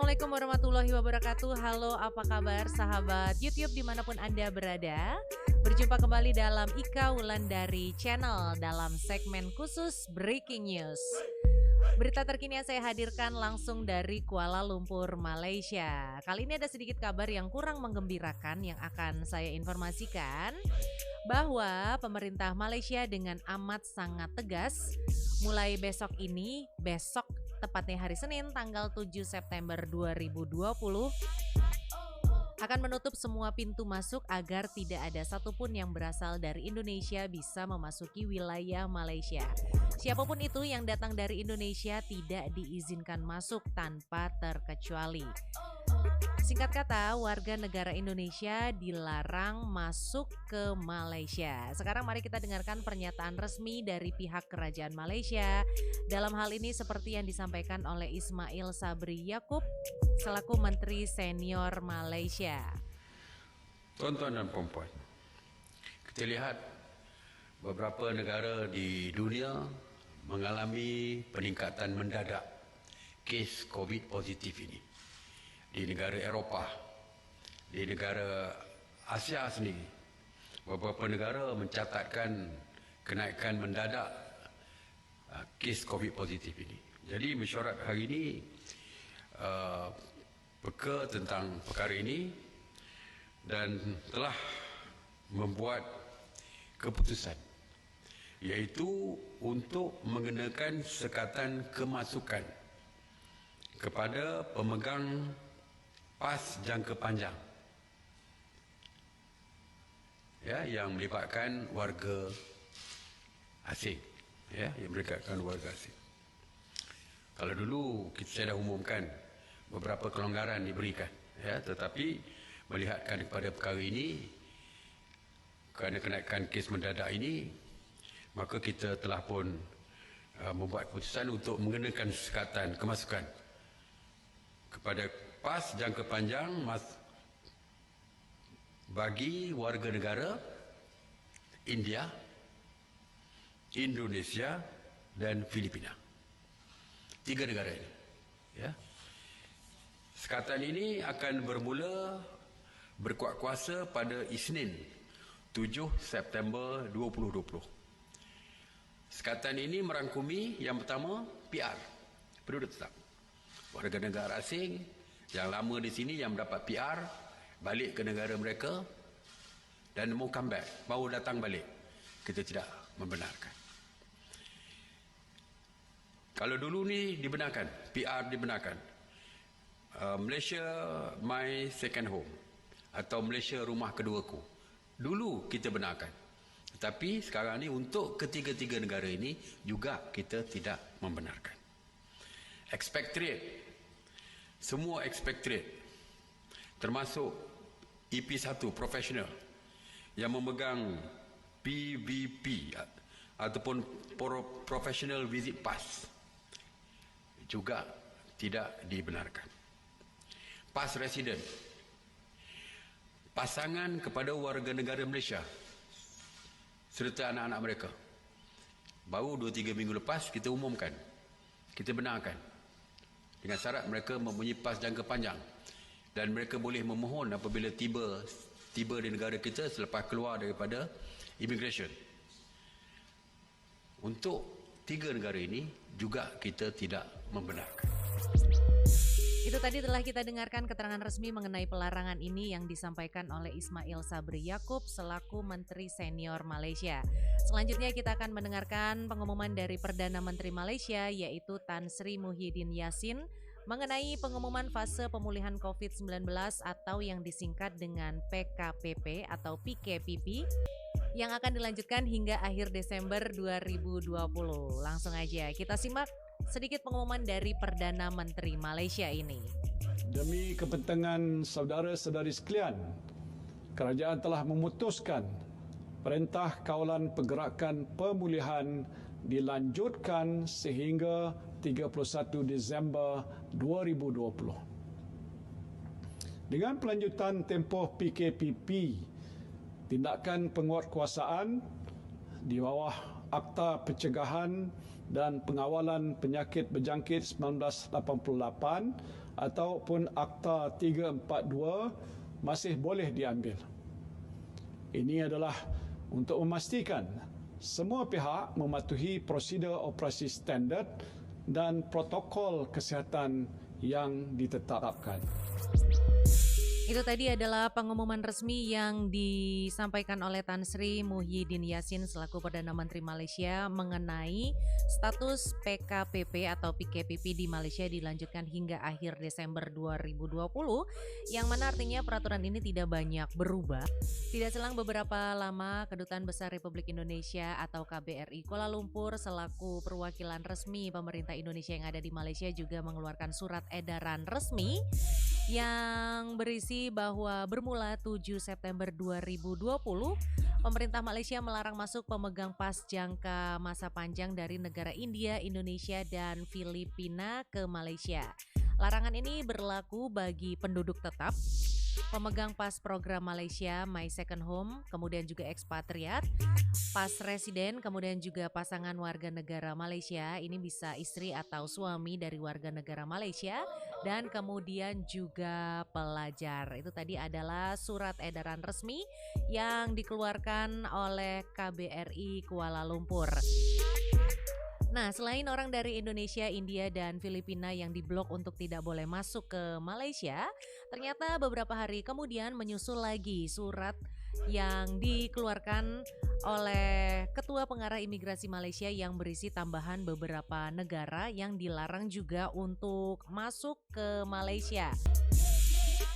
Assalamualaikum warahmatullahi wabarakatuh. Halo, apa kabar sahabat YouTube dimanapun Anda berada. Berjumpa kembali dalam Ika Wulandari Channel dalam segmen khusus Breaking News. Berita terkini yang saya hadirkan langsung dari Kuala Lumpur, Malaysia. Kali ini ada sedikit kabar yang kurang menggembirakan yang akan saya informasikan, bahwa pemerintah Malaysia dengan amat sangat tegas mulai besok tepatnya hari Senin tanggal 7 September 2020 akan menutup semua pintu masuk agar tidak ada satupun yang berasal dari Indonesia bisa memasuki wilayah Malaysia. Siapapun itu yang datang dari Indonesia tidak diizinkan masuk tanpa terkecuali. Singkat kata, warga negara Indonesia dilarang masuk ke Malaysia. Sekarang mari kita dengarkan pernyataan resmi dari pihak kerajaan Malaysia. Dalam hal ini seperti yang disampaikan oleh Ismail Sabri Yaakob selaku Menteri Senior Malaysia. Tuan-tuan dan puan-puan, kita lihat beberapa negara di dunia mengalami peningkatan mendadak kes COVID positif ini. Di negara Eropah, di negara Asia sendiri, beberapa negara mencatatkan kenaikan mendadak kes COVID positif ini. Jadi mesyuarat hari ini peka tentang perkara ini dan telah membuat keputusan, iaitu untuk mengenakan sekatan kemasukan kepada pemegang PAS jangka panjang yang melibatkan warga asing, yang melibatkan warga asing. Kalau dulu saya dah umumkan beberapa kelonggaran diberikan, tetapi melihatkan kepada perkara ini, kerana kenaikan kes mendadak ini, maka kita telah pun membuat keputusan untuk mengenakan sekatan kemasukan kepada PAS jangka panjang bagi warga negara India, Indonesia dan Filipina. 3 negara ini. Sekatan ini akan bermula berkuat kuasa pada Isnin 7 September 2020. Sekatan ini merangkumi yang pertama PR, penduduk tetap. Warga negara asing yang lama di sini yang mendapat PR balik ke negara mereka dan mau comeback, baru datang balik, kita tidak membenarkan. Kalau dulu ni dibenarkan, PR dibenarkan, Malaysia my second home atau Malaysia rumah keduaku, dulu kita benarkan. Tetapi sekarang ni untuk ketiga-tiga negara ini juga kita tidak membenarkan. Expatriate, semua expatriate termasuk EP1 profesional yang memegang PVP ataupun Professional Visit Pass juga tidak dibenarkan. PAS resident, pasangan kepada warga negara Malaysia serta anak-anak mereka, baru 2-3 minggu lepas kita umumkan, kita benarkan dengan syarat mereka mempunyai PAS jangka panjang dan mereka boleh memohon apabila tiba di negara kita selepas keluar daripada immigration. Untuk 3 negara ini juga kita tidak membenarkan. Itu tadi telah kita dengarkan keterangan resmi mengenai pelarangan ini yang disampaikan oleh Ismail Sabri Yaakob selaku Menteri Senior Malaysia. Selanjutnya kita akan mendengarkan pengumuman dari Perdana Menteri Malaysia yaitu Tan Sri Muhyiddin Yassin mengenai pengumuman fase pemulihan COVID-19 atau yang disingkat dengan PKPP atau PKPP yang akan dilanjutkan hingga akhir Desember 2020. Langsung aja kita simak sedikit pengumuman dari Perdana Menteri Malaysia ini. Demi kepentingan saudara-saudari sekalian, kerajaan telah memutuskan Perintah Kawalan Pergerakan Pemulihan dilanjutkan sehingga 31 Disember 2020. Dengan pelanjutan tempoh PKPP, tindakan penguatkuasaan di bawah Akta Pencegahan dan Pengawalan Penyakit Berjangkit 1988 ataupun Akta 342 masih boleh diambil. Ini adalah untuk memastikan semua pihak mematuhi prosedur operasi standard dan protokol kesihatan yang ditetapkan. Itu tadi adalah pengumuman resmi yang disampaikan oleh Tan Sri Muhyiddin Yassin selaku Perdana Menteri Malaysia mengenai status PKPP atau PKPP di Malaysia dilanjutkan hingga akhir Desember 2020, yang mana artinya peraturan ini tidak banyak berubah. Tidak selang beberapa lama, Kedutaan Besar Republik Indonesia atau KBRI Kuala Lumpur selaku perwakilan resmi pemerintah Indonesia yang ada di Malaysia juga mengeluarkan surat edaran resmi yang berisi bahwa bermula 7 September 2020, pemerintah Malaysia melarang masuk pemegang pas jangka masa panjang dari negara India, Indonesia, dan Filipina ke Malaysia. Larangan ini berlaku bagi penduduk tetap, pemegang pas program Malaysia My Second Home, kemudian juga ekspatriat, pas residen, kemudian juga pasangan warga negara Malaysia, ini bisa istri atau suami dari warga negara Malaysia, dan kemudian juga pelajar. Itu tadi adalah surat edaran resmi yang dikeluarkan oleh KBRI Kuala Lumpur. Nah, selain orang dari Indonesia, India, dan Filipina yang diblok untuk tidak boleh masuk ke Malaysia, ternyata beberapa hari kemudian menyusul lagi surat yang dikeluarkan oleh Ketua Pengarah Imigrasi Malaysia yang berisi tambahan beberapa negara yang dilarang juga untuk masuk ke Malaysia.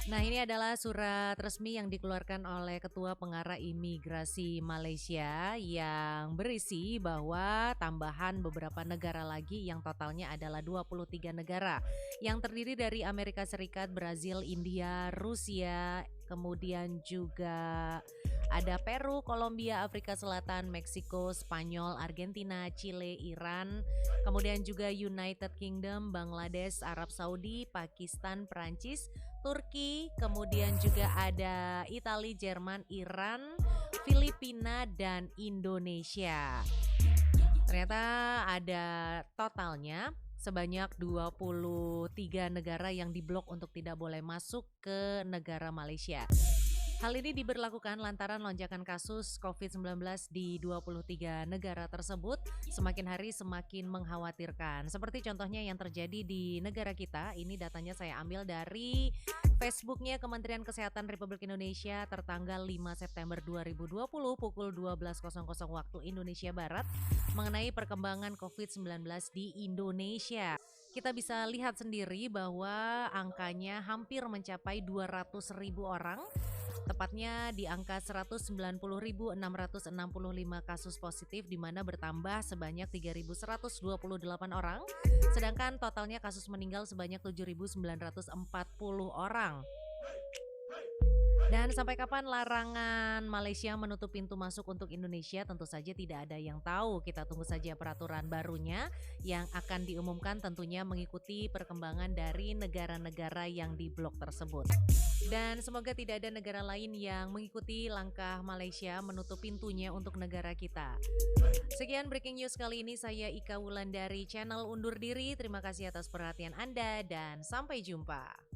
Nah, ini adalah surat resmi yang dikeluarkan oleh Ketua Pengarah Imigrasi Malaysia yang berisi bahwa tambahan beberapa negara lagi yang totalnya adalah 23 negara yang terdiri dari Amerika Serikat, Brazil, India, Rusia, kemudian juga ada Peru, Kolombia, Afrika Selatan, Meksiko, Spanyol, Argentina, Chile, Iran, kemudian juga United Kingdom, Bangladesh, Arab Saudi, Pakistan, Perancis, Turki, kemudian juga ada Italia, Jerman, Iran, Filipina, dan Indonesia. Ternyata ada totalnya sebanyak 23 negara yang diblok untuk tidak boleh masuk ke negara Malaysia. Hal ini diberlakukan lantaran lonjakan kasus COVID-19 di 23 negara tersebut semakin hari semakin mengkhawatirkan. Seperti contohnya yang terjadi di negara kita, ini datanya saya ambil dari Facebooknya Kementerian Kesehatan Republik Indonesia tertanggal 5 September 2020 pukul 12.00 waktu Indonesia Barat mengenai perkembangan COVID-19 di Indonesia. Kita bisa lihat sendiri bahwa angkanya hampir mencapai 200.000 orang, tepatnya di angka 190.665 kasus positif, di mana bertambah sebanyak 3.128 orang, sedangkan totalnya kasus meninggal sebanyak 7.940 orang. Dan sampai kapan larangan Malaysia menutup pintu masuk untuk Indonesia, tentu saja tidak ada yang tahu. Kita tunggu saja peraturan barunya yang akan diumumkan, tentunya mengikuti perkembangan dari negara-negara yang diblok tersebut. Dan semoga tidak ada negara lain yang mengikuti langkah Malaysia menutup pintunya untuk negara kita. Sekian breaking news kali ini, saya Ika Wulandari, channel undur diri. Terima kasih atas perhatian Anda dan sampai jumpa.